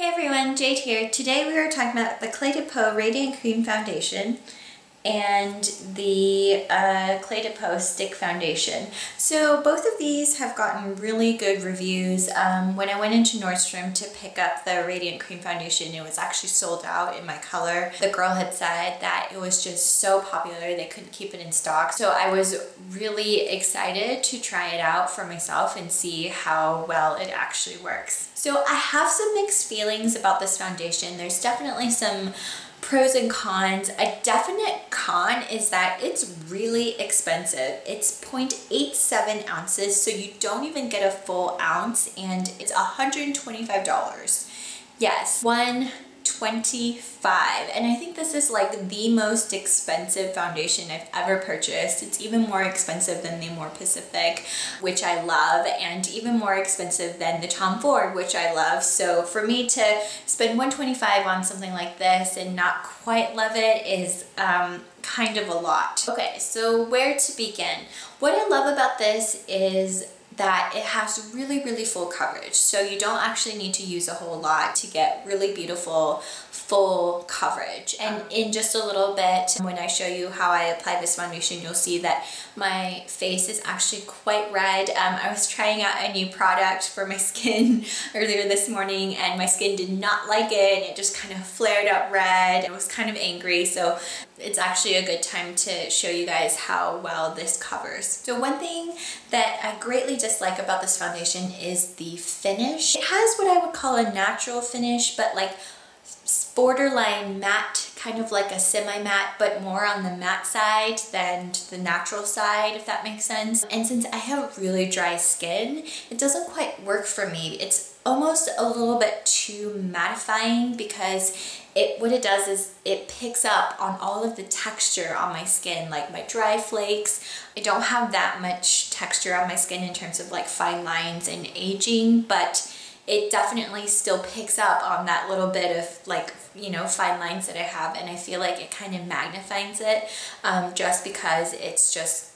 Hey everyone, Jade here. Today we are talking about the Cle de Peau Radiant Cream Foundation and the Cle de Peau Stick Foundation. So both of these have gotten really good reviews. When I went into Nordstrom to pick up the Radiant Cream Foundation, it was actually sold out in my color. The girl had said that it was just so popular they couldn't keep it in stock. So I was really excited to try it out for myself and see how well it actually works. So I have some mixed feelings about this foundation. There's definitely some pros and cons. A definite con is that it's really expensive. It's 0.87 ounces, so you don't even get a full ounce, and it's $125. Yes, $125. And I think this is like the most expensive foundation I've ever purchased. It's even more expensive than the More Pacific, which I love, and even more expensive than the Tom Ford, which I love. So for me to spend $125 on something like this and not quite love it is kind of a lot. Okay, so where to begin? What I love about this is that it has really full coverage, so you don't actually need to use a whole lot to get really beautiful full coverage. And in just a little bit, when I show you how I apply this foundation, you'll see that my face is actually quite red. I was trying out a new product for my skin earlier this morning, and my skin did not like it, and it just kind of flared up red. I was kind of angry, so it's actually a good time to show you guys how well this covers. So one thing that I greatly dislike about this foundation is the finish. It has what I would call a natural finish, but like borderline matte, kind of like a semi-matte, but more on the matte side than the natural side, if that makes sense. And since I have really dry skin, it doesn't quite work for me. It's almost a little bit too mattifying, because what it does is it picks up on all of the texture on my skin, like my dry flakes. I don't have that much texture on my skin in terms of like fine lines and aging, but it definitely still picks up on that little bit of like, you know, fine lines that I have, and I feel like it kind of magnifies it just because it's just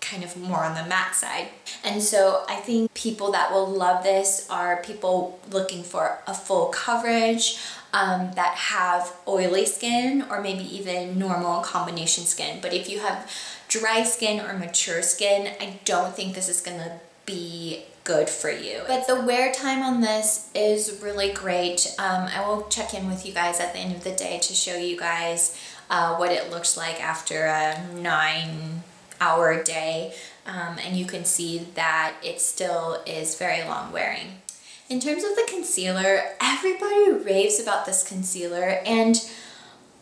kind of more on the matte side. And so I think people that will love this are people looking for a full coverage, that have oily skin, or maybe even normal combination skin. But if you have dry skin or mature skin, I don't think this is gonna be good for you. But the wear time on this is really great. I will check in with you guys at the end of the day to show you guys what it looks like after a 9-hour day, and you can see that it still is very long wearing. In terms of the concealer, everybody raves about this concealer, and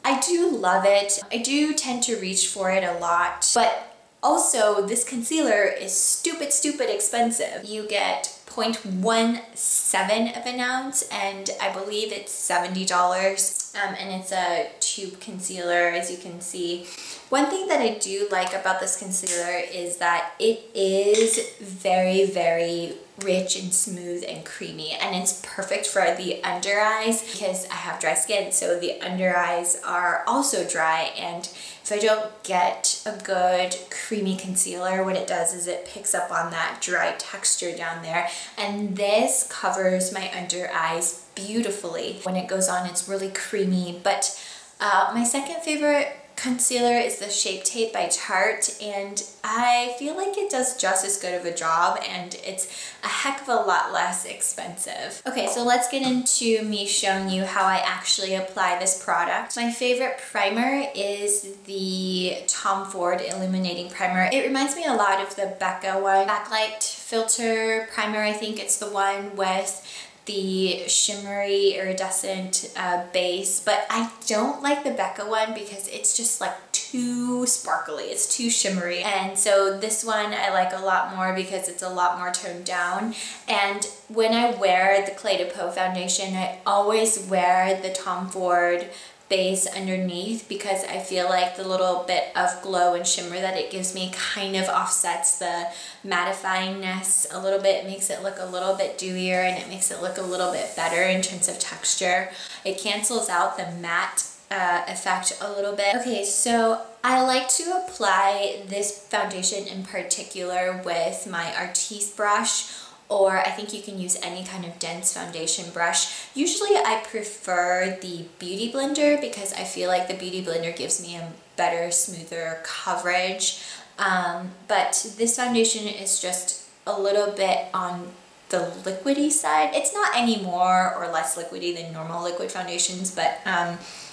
I do love it. I do tend to reach for it a lot, but also this concealer is stupid expensive. You get 0.17 of an ounce, and I believe it's $70. And it's a tube concealer, as you can see. One thing that I do like about this concealer is that it is very rich and smooth and creamy, and it's perfect for the under eyes because I have dry skin, so the under eyes are also dry, and if I don't get a good creamy concealer, what it does is it picks up on that dry texture down there, and this covers my under eyes beautifully. When it goes on, it's really creamy. But my second favorite concealer is the Shape Tape by Tarte, and I feel like it does just as good of a job, and it's a heck of a lot less expensive. Okay, so let's get into me showing you how I actually apply this product. My favorite primer is the Tom Ford Illuminating Primer. It reminds me a lot of the Becca one, Backlight Filter Primer. I think it's the one with the shimmery iridescent base, but I don't like the Becca one because it's just like too sparkly, it's too shimmery. And so this one I like a lot more because it's a lot more toned down. And when I wear the Cle de Peau foundation, I always wear the Tom Ford base underneath, because I feel like the little bit of glow and shimmer that it gives me kind of offsets the mattifyingness a little bit. It makes it look a little bit dewier, and it makes it look a little bit better in terms of texture. It cancels out the matte effect a little bit. Okay, so I like to apply this foundation in particular with my Artiste brush or I think you can use any kind of dense foundation brush. Usually I prefer the Beauty Blender because I feel like the Beauty Blender gives me a better, smoother coverage. But this foundation is just a little bit on the liquidy side. It's not any more or less liquidy than normal liquid foundations, but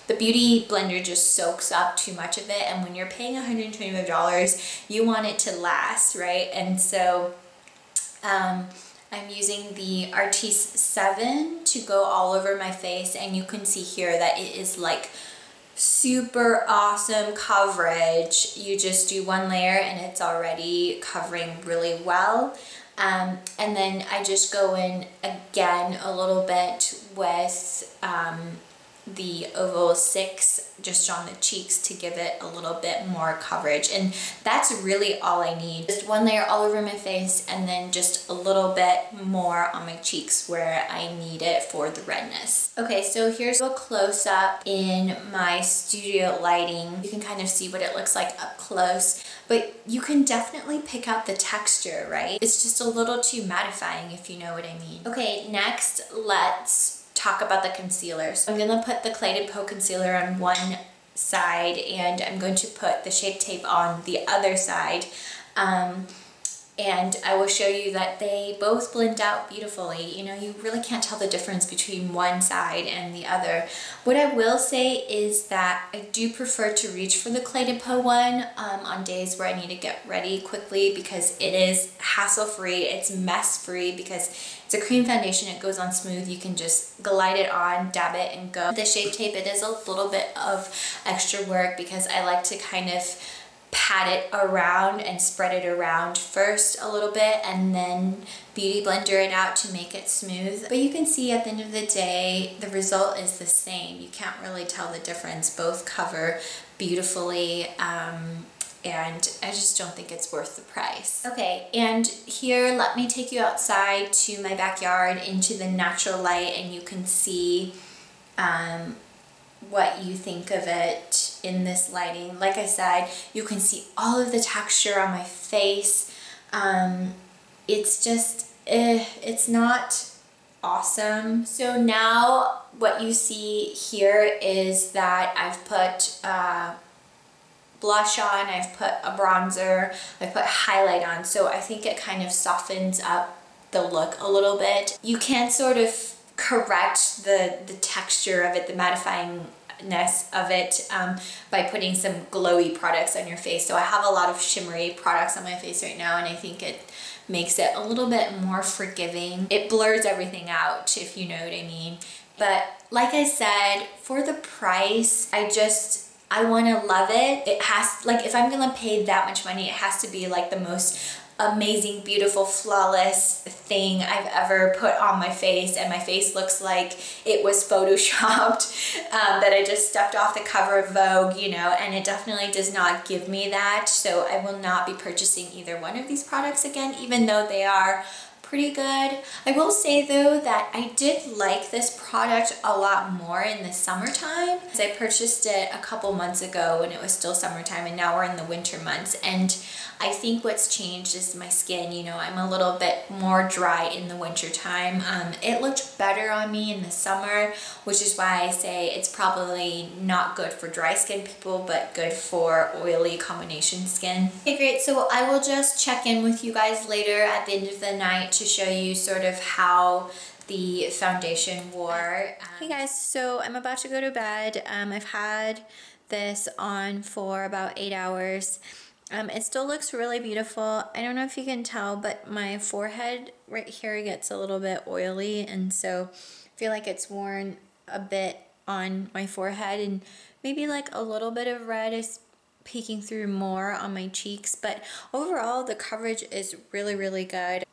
the Beauty Blender just soaks up too much of it, and when you're paying $125, you want it to last, right? And so I'm using the Artiste 7 to go all over my face, and you can see here that it is like super awesome coverage. You just do one layer and it's already covering really well. And then I just go in again a little bit with the Oval 6 just on the cheeks to give it a little bit more coverage, and that's really all I need. Just one layer all over my face and then just a little bit more on my cheeks where I need it for the redness. Okay, so here's a close-up in my studio lighting. You can kind of see what it looks like up close, but you can definitely pick out the texture, right? It's just a little too mattifying, if you know what I mean. Okay, next let's talk about the concealer. So I'm gonna put the Cle de Peau concealer on one side and I'm going to put the Shape Tape on the other side. And I will show you that they both blend out beautifully. You know, you really can't tell the difference between one side and the other. What I will say is that I do prefer to reach for the Cle de Peau one on days where I need to get ready quickly, because it is hassle-free, it's mess-free, because it's a cream foundation, it goes on smooth, you can just glide it on, dab it, and go. The Shape Tape, it is a little bit of extra work because I like to kind of pat it around and spread it around first a little bit and then Beauty Blender it out to make it smooth. But you can see at the end of the day, the result is the same. You can't really tell the difference. Both cover beautifully, and I just don't think it's worth the price. Okay, and here, let me take you outside to my backyard into the natural light, and you can see what you think of it in this lighting. Like I said, you can see all of the texture on my face. It's just, it's not awesome. So now what you see here is that I've put blush on, I've put a bronzer, I've put highlight on, so I think it kind of softens up the look a little bit. You can sort of correct the texture of it, the mattifyingness of it, by putting some glowy products on your face. So I have a lot of shimmery products on my face right now, and I think it makes it a little bit more forgiving. It blurs everything out, if you know what I mean. But like I said, for the price, I want to love it. It has, like, if I'm gonna pay that much money, it has to be like the most amazing, beautiful, flawless thing I've ever put on my face, and my face looks like it was photoshopped, that I just stepped off the cover of Vogue, you know, and it definitely does not give me that. So I will not be purchasing either one of these products again, even though they are pretty good. I will say though that I did like this product a lot more in the summertime, because I purchased it a couple months ago when it was still summertime, and now we're in the winter months, and I think what's changed is my skin. You know, I'm a little bit more dry in the winter time. It looked better on me in the summer, which is why I say it's probably not good for dry skin people, but good for oily combination skin. Okay, great. So I will just check in with you guys later at the end of the night to show you sort of how the foundation wore. Hey guys, so I'm about to go to bed. I've had this on for about 8 hours. It still looks really beautiful. I don't know if you can tell, but my forehead right here gets a little bit oily, and so I feel like it's worn a bit on my forehead, and maybe like a little bit of red is peeking through more on my cheeks, but overall the coverage is really, really good.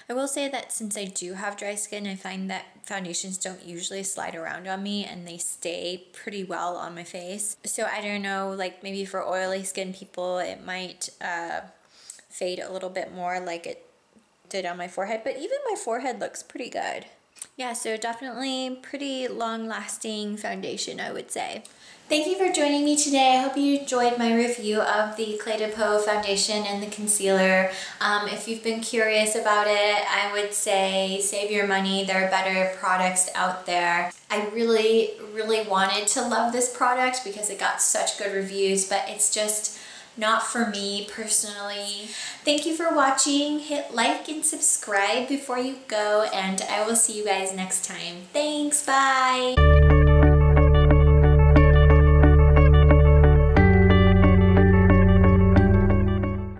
I will say that since I do have dry skin, I find that foundations don't usually slide around on me, and they stay pretty well on my face. So I don't know, like maybe for oily skin people it might fade a little bit more like it did on my forehead, but even my forehead looks pretty good. Yeah, so definitely pretty long-lasting foundation, I would say. Thank you for joining me today. I hope you enjoyed my review of the Cle de Peau foundation and the concealer. If you've been curious about it, I would say save your money. There are better products out there. I really, really wanted to love this product because it got such good reviews, but it's just not for me personally. Thank you for watching. Hit like and subscribe before you go, and I will see you guys next time. Thanks, bye!